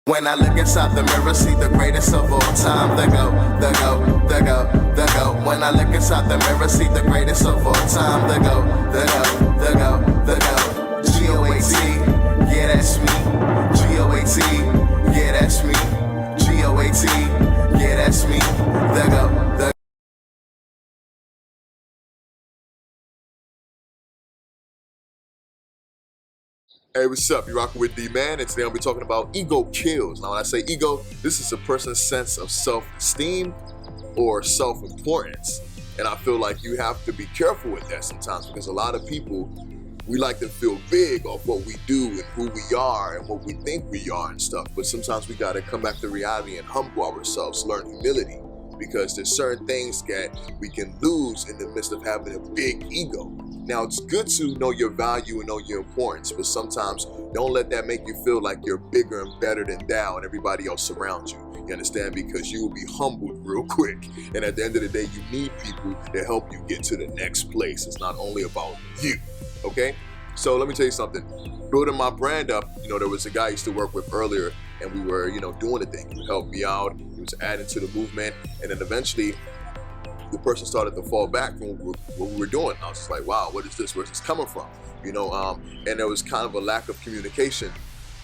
When I look inside the mirror, see the greatest of all time. The go. When I look inside the mirror, see the greatest of all time. The go. G-O-A-T, yeah, that's me. G-O-A-T, yeah, that's me. G-O-A-T, yeah, that's me. The go. Hey, what's up? You're rocking with D-Man, and today I'll be talking about ego kills. Now, when I say ego, this is a person's sense of self-esteem or self-importance. And I feel like you have to be careful with that sometimes, because a lot of people, we like to feel big off what we do and who we are and what we think we are and stuff. But sometimes we got to come back to reality and humble ourselves, learn humility, because there's certain things that we can lose in the midst of having a big ego. Now, it's good to know your value and know your importance, but sometimes don't let that make you feel like you're bigger and better than thou and everybody else around you. You understand? Because you will be humbled real quick. And at the end of the day, you need people to help you get to the next place. It's not only about you, okay? So let me tell you something. Building my brand up, there was a guy I used to work with earlier, and we were, doing the thing. He would help me out. He was adding to the movement. And then eventually, the person started to fall back from what we were doing. I was just like, wow, what is this? Where's this coming from? And there was kind of a lack of communication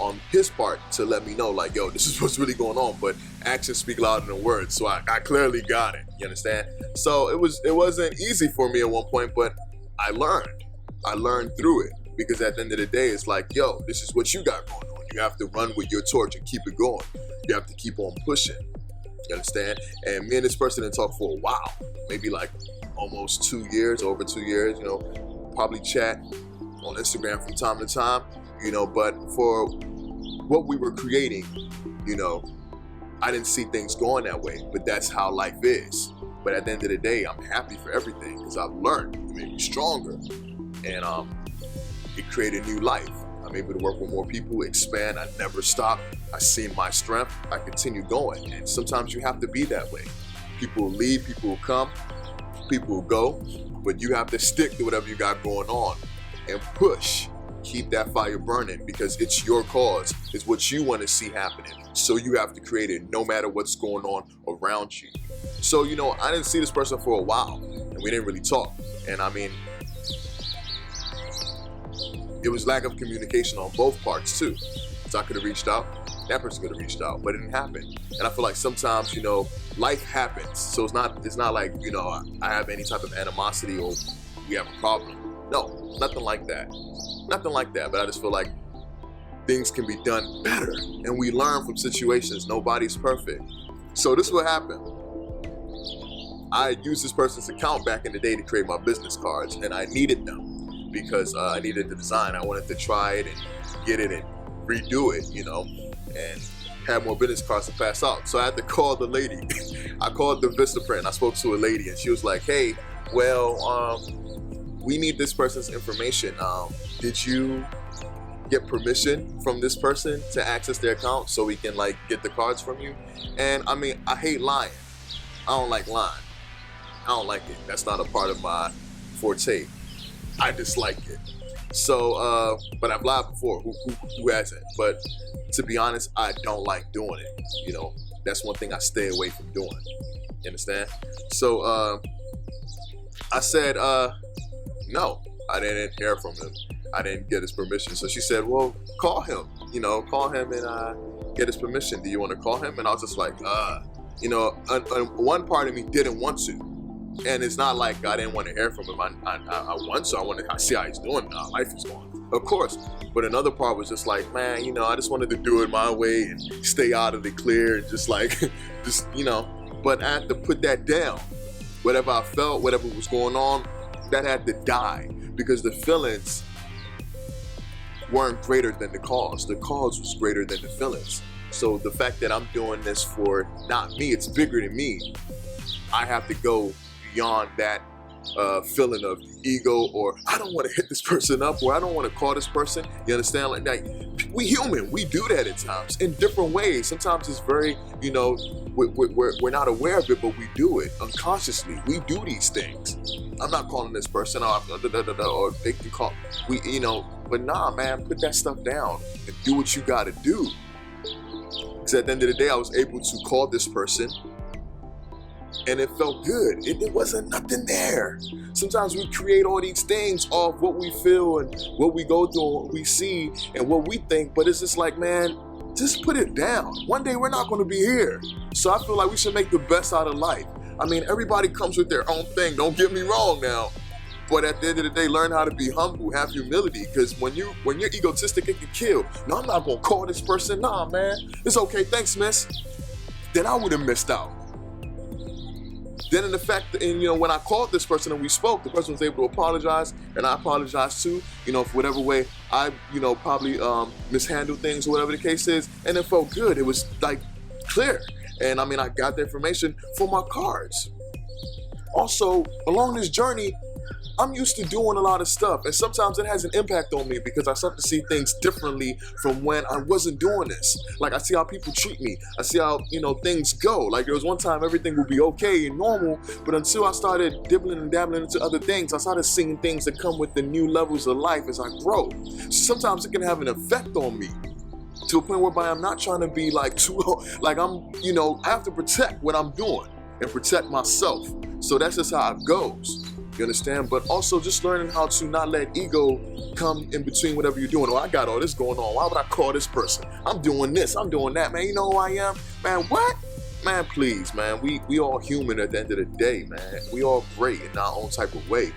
on his part to let me know, like, yo, this is what's really going on. But actions speak louder than words. So I clearly got it. You understand? So it wasn't easy for me at one point, but I learned through it, because at the end of the day, it's like, yo, this is what you got going on. You have to run with your torch and keep it going. You have to keep on pushing. You understand? And me and this person didn't talk for a while, maybe like almost 2 years, over 2 years, probably chat on Instagram from time to time, but for what we were creating, I didn't see things going that way, but that's how life is. But at the end of the day, I'm happy for everything, because I've learned. It made me stronger, and it created a new life. I'm able to work with more people, expand. I never stop. I see my strength. I continue going. And sometimes you have to be that way. People will leave, people will come, people will go, but you have to stick to whatever you got going on and push. Keep that fire burning, because it's your cause. It's what you want to see happening. So you have to create it no matter what's going on around you. So, I didn't see this person for a while, and we didn't really talk. And it was lack of communication on both parts too. So I could have reached out, that person could have reached out, but it didn't happen. And I feel like sometimes, life happens. So it's not like, I have any type of animosity or we have a problem. No, nothing like that. Nothing like that. But I just feel like things can be done better, and we learn from situations. Nobody's perfect. So this is what happened. I used this person's account back in the day to create my business cards, and I needed them because I needed the design. I wanted to try it and get it and redo it, and have more business cards to pass out. So I had to call the lady. I called the Vistaprint. I spoke to a lady, and she was like, hey, well, we need this person's information. Did you get permission from this person to access their account so we can get the cards from you? And I hate lying. I don't like lying. I don't like it. That's not a part of my forte. I dislike it. So, but I've lied before. Who hasn't? But to be honest, I don't like doing it. That's one thing I stay away from doing. You understand? So, I said, no, I didn't hear from him. I didn't get his permission. So she said, well, call him. Call him and get his permission. Do you want to call him? And I was just like, one part of me didn't want to. And it's not like I didn't want to hear from him. I want to. I want to see how he's doing now. Life is going, of course. But another part was just like, man, I just wanted to do it my way and stay out of the clear and just But I had to put that down. Whatever I felt, whatever was going on, that had to die, because the feelings weren't greater than the cause. The cause was greater than the feelings. So the fact that I'm doing this for not me, it's bigger than me. I have to go beyond that feeling of ego, or I don't want to hit this person up, or I don't want to call this person. You understand? We human, we do that at times in different ways. Sometimes it's very, we're not aware of it, but we do it unconsciously. We do these things. I'm not calling this person off, or they can call, but nah, man, put that stuff down and do what you gotta do. Because at the end of the day, I was able to call this person and it felt good. It wasn't nothing there. Sometimes we create all these things off what we feel and what we go through and what we see and what we think, but it's just like, man, just put it down. One day we're not going to be here. So I feel like we should make the best out of life. I mean, everybody comes with their own thing. Don't get me wrong now. But at the end of the day, learn how to be humble, have humility. Because when you're egotistic, it can kill. No, I'm not going to call this person. Nah, man. It's okay. Thanks, miss. Then I would have missed out. Then in the fact that, and, you know, when I called this person and we spoke, the person was able to apologize, and I apologized too, you know, for whatever way I, you know, probably mishandled things or whatever the case is, and it felt good. It was like clear. And I mean, I got the information for my cards. Also, along this journey, I'm used to doing a lot of stuff, and sometimes it has an impact on me because I start to see things differently from when I wasn't doing this. Like, I see how people treat me. I see how, you know, things go. Like, there was one time everything would be okay and normal, but until I started dibbling and dabbling into other things, I started seeing things that come with the new levels of life as I grow. So sometimes it can have an effect on me to a point whereby I'm not trying to be like like I'm, you know, I have to protect what I'm doing and protect myself. So that's just how it goes. You understand? But also just learning how to not let ego come in between whatever you're doing. Oh, I got all this going on. Why would I call this person? I'm doing this. I'm doing that. Man, you know who I am? Man, what? Man, please, man. We all human at the end of the day, man. We all great in our own type of way,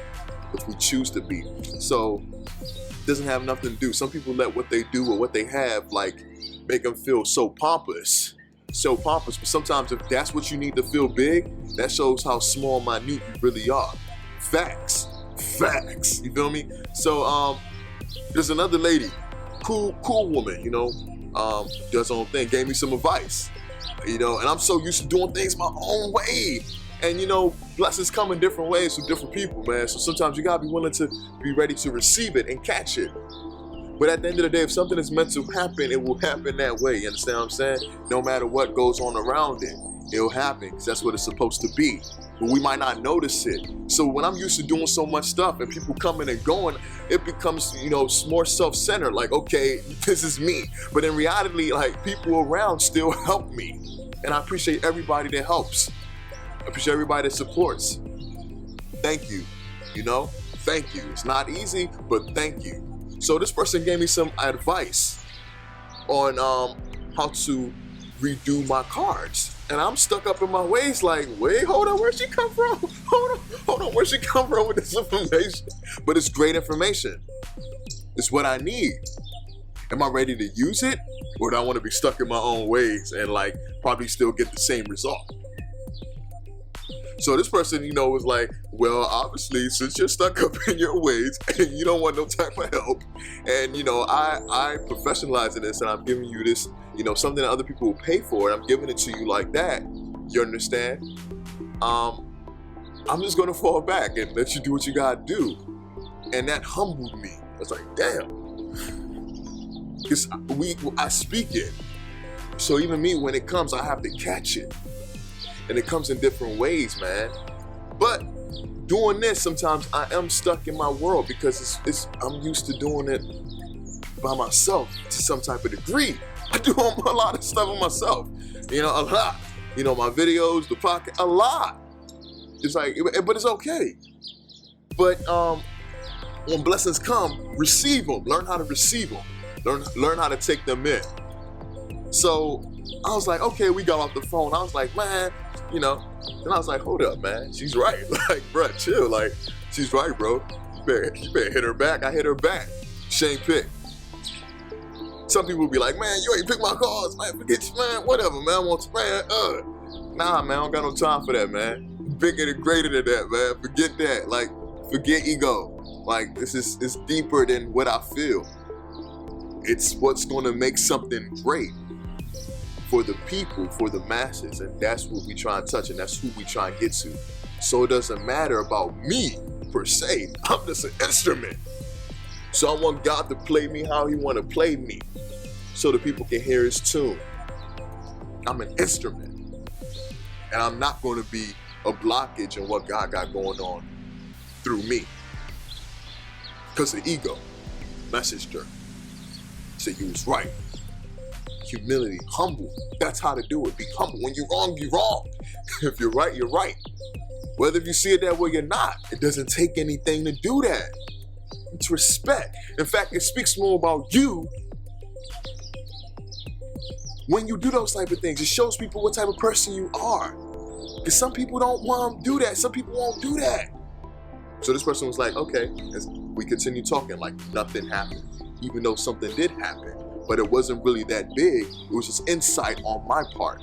if we choose to be. So it doesn't have nothing to do. Some people let what they do or what they have, like, make them feel so pompous. So pompous. But sometimes if that's what you need to feel big, that shows how small, minute you really are. Facts, you feel me? So there's another lady, cool woman, you know, does her own thing, gave me some advice, you know, and I'm so used to doing things my own way. And you know, blessings come in different ways from different people, man. So sometimes you gotta be willing to be ready to receive it and catch it. But at the end of the day, if something is meant to happen, it will happen that way. You understand what I'm saying? No matter what goes on around it, it'll happen because that's what it's supposed to be. But we might not notice it. So when I'm used to doing so much stuff and people coming and going, it becomes, you know, more self-centered. Like, okay, this is me. But in reality, like, people around still help me. And I appreciate everybody that helps. I appreciate everybody that supports. Thank you. You know, thank you. It's not easy, but thank you. So this person gave me some advice on how to redo my cards. And I'm stuck up in my ways like, wait, hold on, where'd she come from? Hold on, where'd she come from with this information? But it's great information. It's what I need. Am I ready to use it? Or do I want to be stuck in my own ways and like probably still get the same result? So this person, you know, was like, well, obviously, since you're stuck up in your ways and you don't want no type of help, and, you know, I professionalize in this and I'm giving you this, you know, something that other people will pay for, and I'm giving it to you like that, you understand? I'm just going to fall back and let you do what you got to do. And that humbled me. I was like, damn. Because I speak it. So even me, when it comes, I have to catch it. And it comes in different ways, man. But doing this, sometimes I am stuck in my world because I'm used to doing it by myself to some type of degree. I do a lot of stuff on myself, you know, a lot. You know, my videos, the podcast, a lot. It's like, but it's okay. But when blessings come, receive them. Learn how to receive them. Learn how to take them in. So I was like, okay, we got off the phone. I was like, man, you know, and I was like, hold up, man. She's right. Like, bro, chill. Like, she's right, bro. You better hit her back. I hit her back. She ain't pick. Some people be like, man, you ain't pick my calls, man. Forget you, man. Whatever, man. I want you, man. Nah, man. I don't got no time for that, man. Bigger and greater than that, man. Forget that. Like, forget ego. Like, it's deeper than what I feel. It's what's going to make something great for the people, for the masses, and that's what we try and touch, and that's who we try and get to. So it doesn't matter about me per se. I'm just an instrument. So I want God to play me how He want to play me, so the people can hear His tune. I'm an instrument, and I'm not going to be a blockage in what God got going on through me, because of ego. Message her. Say you was right. humility, humble. That's how to do it. Be humble. When you're wrong, you're wrong. If you're right, you're right. Whether you see it that way or not, it doesn't take anything to do that. It's respect. In fact, it speaks more about you when you do those type of things. It shows people what type of person you are. Because some people don't want to do that. Some people won't do that. So this person was like, okay, as we continue talking, like nothing happened, even though something did happen. But it wasn't really that big. It was just insight on my part.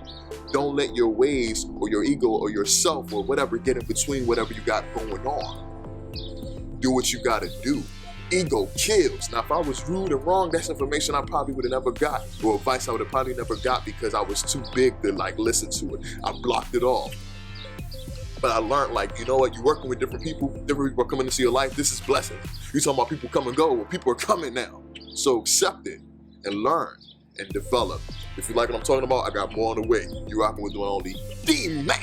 Don't let your ways or your ego or yourself or whatever get in between whatever you got going on. Do what you gotta do. Ego kills. Now, if I was rude and wrong, that's information I probably would have never got, or advice I would have probably never got because I was too big to like listen to it. I blocked it off. But I learned, like, you know what? You're working with different people are coming into your life. This is blessing. You're talking about people come and go. Well, people are coming now. So accept it and learn and develop. If you like what I'm talking about, I got more on the way. You're rocking with the one only D-Man.